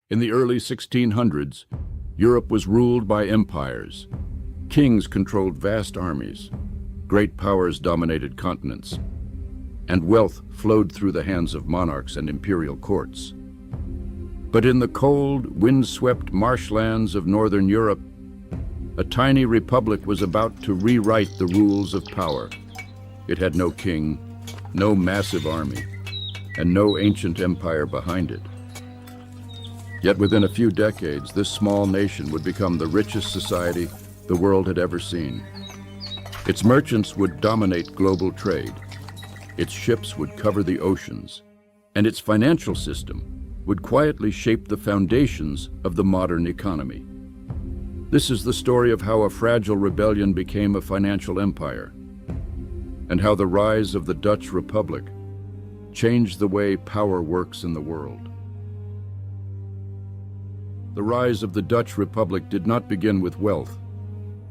In the early 1600s, Europe was ruled by empires. Kings controlled vast armies, great powers dominated continents, and wealth flowed through the hands of monarchs and imperial courts. But in the cold, wind-swept marshlands of northern Europe, a tiny republic was about to rewrite the rules of power. It had no king, no massive army, and no ancient empire behind it. Yet within a few decades, this small nation would become the richest society the world had ever seen. Its merchants would dominate global trade. Its ships would cover the oceans, and its financial system would quietly shape the foundations of the modern economy. This is the story of how a fragile rebellion became a financial empire, and how the rise of the Dutch Republic changed the way power works in the world. The rise of the Dutch Republic did not begin with wealth.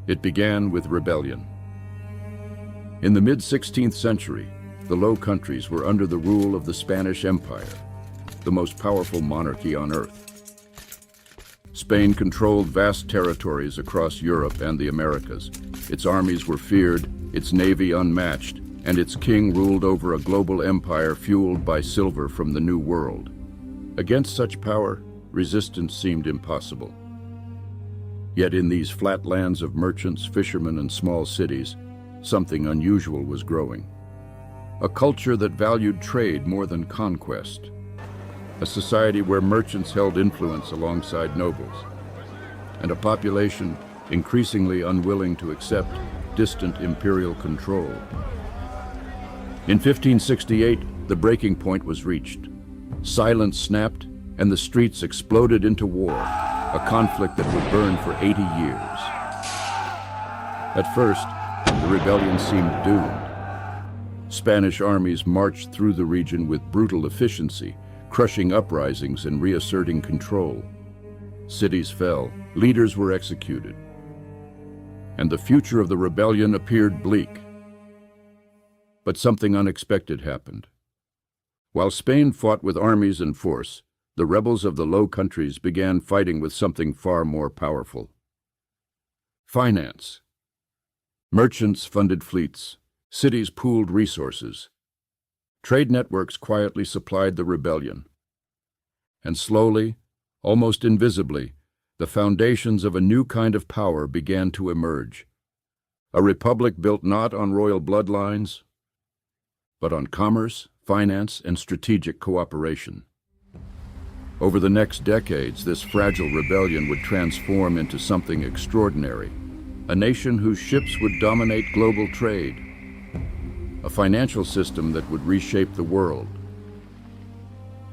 It began with rebellion. In the mid-16th century, the Low Countries were under the rule of the Spanish Empire, the most powerful monarchy on earth. Spain controlled vast territories across Europe and the Americas. Its armies were feared, its navy unmatched, and its king ruled over a global empire fueled by silver from the New World. Against such power, resistance seemed impossible. Yet in these flat lands of merchants, fishermen, and small cities, something unusual was growing. A culture that valued trade more than conquest. A society where merchants held influence alongside nobles. And a population increasingly unwilling to accept distant imperial control. In 1568, the breaking point was reached. Silence snapped, and the streets exploded into war, a conflict that would burn for 80 years. At first, the rebellion seemed doomed. Spanish armies marched through the region with brutal efficiency, crushing uprisings and reasserting control. Cities fell, leaders were executed, and the future of the rebellion appeared bleak. But something unexpected happened. While Spain fought with armies and force, the rebels of the Low Countries began fighting with something far more powerful. Finance. Merchants funded fleets. Cities pooled resources. Trade networks quietly supplied the rebellion. And slowly, almost invisibly, the foundations of a new kind of power began to emerge. A republic built not on royal bloodlines, but on commerce, finance, and strategic cooperation. Over the next decades, this fragile rebellion would transform into something extraordinary. A nation whose ships would dominate global trade. A financial system that would reshape the world.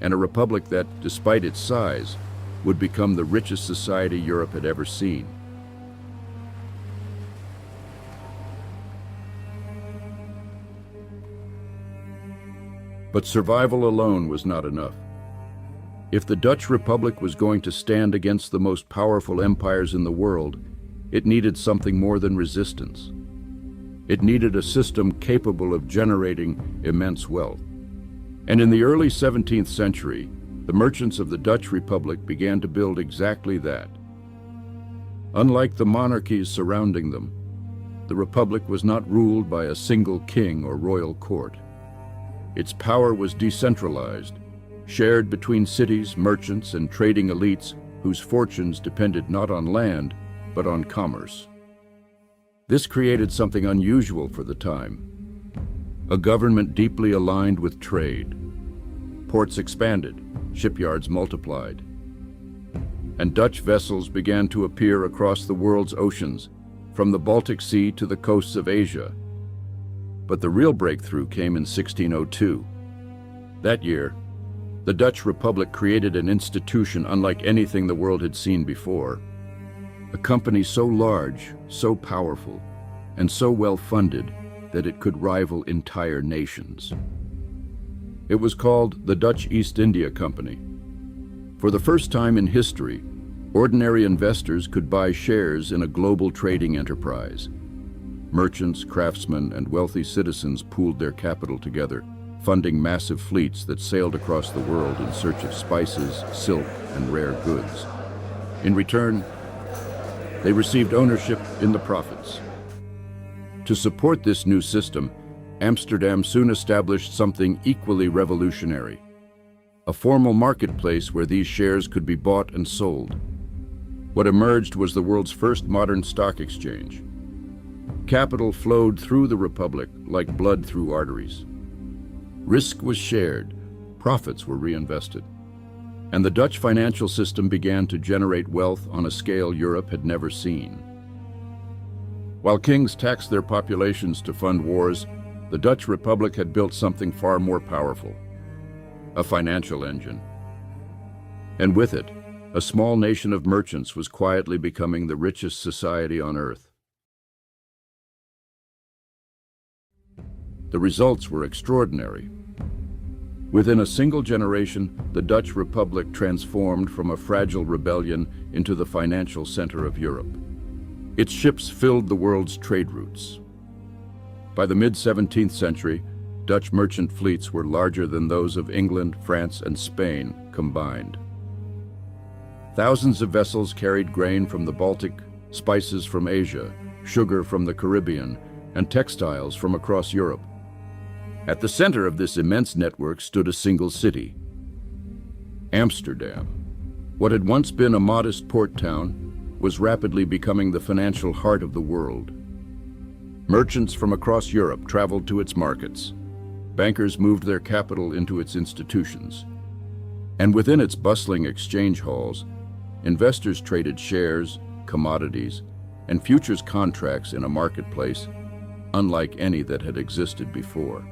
And a republic that, despite its size, would become the richest society Europe had ever seen. But survival alone was not enough. If the Dutch Republic was going to stand against the most powerful empires in the world, it needed something more than resistance. It needed a system capable of generating immense wealth. And in the early 17th century, the merchants of the Dutch Republic began to build exactly that. Unlike the monarchies surrounding them, the Republic was not ruled by a single king or royal court. Its power was decentralized, shared between cities, merchants, and trading elites whose fortunes depended not on land, but on commerce. This created something unusual for the time. A government deeply aligned with trade. Ports expanded, shipyards multiplied, and Dutch vessels began to appear across the world's oceans, from the Baltic Sea to the coasts of Asia. But the real breakthrough came in 1602. That year, the Dutch Republic created an institution unlike anything the world had seen before. A company so large, so powerful, and so well funded that it could rival entire nations. It was called the Dutch East India Company. For the first time in history, ordinary investors could buy shares in a global trading enterprise. Merchants, craftsmen, and wealthy citizens pooled their capital together, funding massive fleets that sailed across the world in search of spices, silk, and rare goods. In return, they received ownership in the profits. To support this new system, Amsterdam soon established something equally revolutionary: a formal marketplace where these shares could be bought and sold. What emerged was the world's first modern stock exchange. Capital flowed through the Republic like blood through arteries. Risk was shared, profits were reinvested, and the Dutch financial system began to generate wealth on a scale Europe had never seen. While kings taxed their populations to fund wars, the Dutch Republic had built something far more powerful: a financial engine. And with it, a small nation of merchants was quietly becoming the richest society on earth. The results were extraordinary. Within a single generation, the Dutch Republic transformed from a fragile rebellion into the financial center of Europe. Its ships filled the world's trade routes. By the mid-17th century, Dutch merchant fleets were larger than those of England, France, and Spain combined. Thousands of vessels carried grain from the Baltic, spices from Asia, sugar from the Caribbean, and textiles from across Europe. At the center of this immense network stood a single city: Amsterdam. What had once been a modest port town was rapidly becoming the financial heart of the world. Merchants from across Europe traveled to its markets. Bankers moved their capital into its institutions. And within its bustling exchange halls, investors traded shares, commodities, and futures contracts in a marketplace unlike any that had existed before.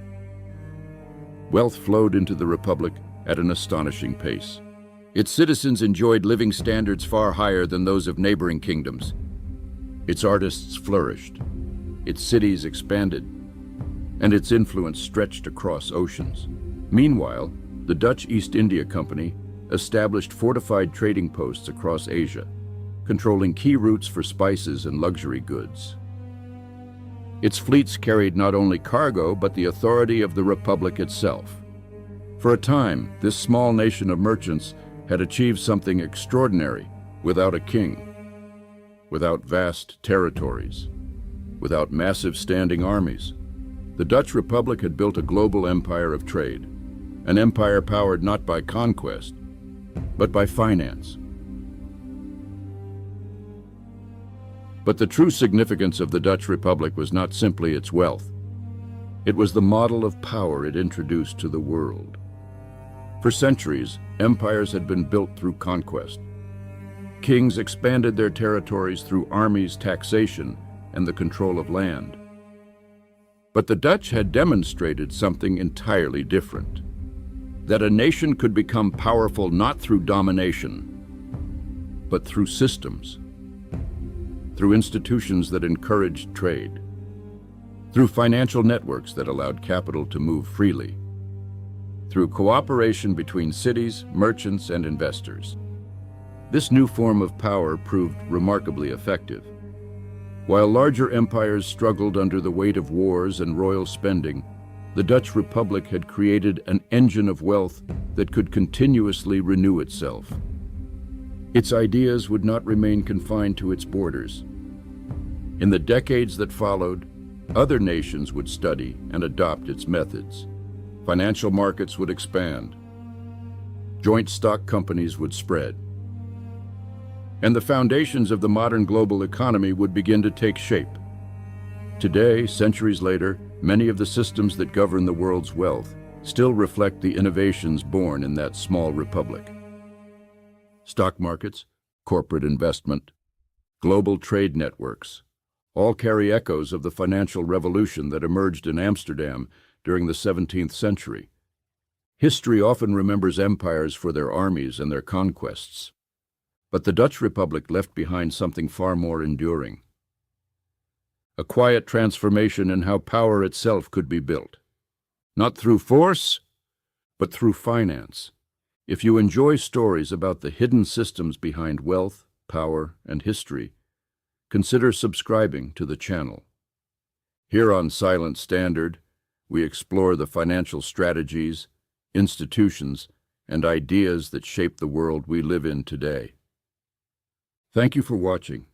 Wealth flowed into the Republic at an astonishing pace. Its citizens enjoyed living standards far higher than those of neighboring kingdoms. Its artists flourished, its cities expanded, and its influence stretched across oceans. Meanwhile, the Dutch East India Company established fortified trading posts across Asia, controlling key routes for spices and luxury goods. Its fleets carried not only cargo, but the authority of the Republic itself. For a time, this small nation of merchants had achieved something extraordinary without a king, without vast territories, without massive standing armies. The Dutch Republic had built a global empire of trade, an empire powered not by conquest, but by finance. But the true significance of the Dutch Republic was not simply its wealth. It was the model of power it introduced to the world. For centuries, empires had been built through conquest. Kings expanded their territories through armies, taxation, and the control of land. But the Dutch had demonstrated something entirely different: that a nation could become powerful not through domination, but through systems, through institutions that encouraged trade, through financial networks that allowed capital to move freely, through cooperation between cities, merchants, and investors. This new form of power proved remarkably effective. While larger empires struggled under the weight of wars and royal spending, the Dutch Republic had created an engine of wealth that could continuously renew itself. Its ideas would not remain confined to its borders. In the decades that followed, other nations would study and adopt its methods. Financial markets would expand. Joint stock companies would spread. And the foundations of the modern global economy would begin to take shape. Today, centuries later, many of the systems that govern the world's wealth still reflect the innovations born in that small republic. Stock markets, corporate investment, global trade networks, all carry echoes of the financial revolution that emerged in Amsterdam during the 17th century. History often remembers empires for their armies and their conquests, but the Dutch Republic left behind something far more enduring: a quiet transformation in how power itself could be built. Not through force, but through finance. If you enjoy stories about the hidden systems behind wealth, power, and history, consider subscribing to the channel. Here on Silent Standard, we explore the financial strategies, institutions, and ideas that shape the world we live in today. Thank you for watching.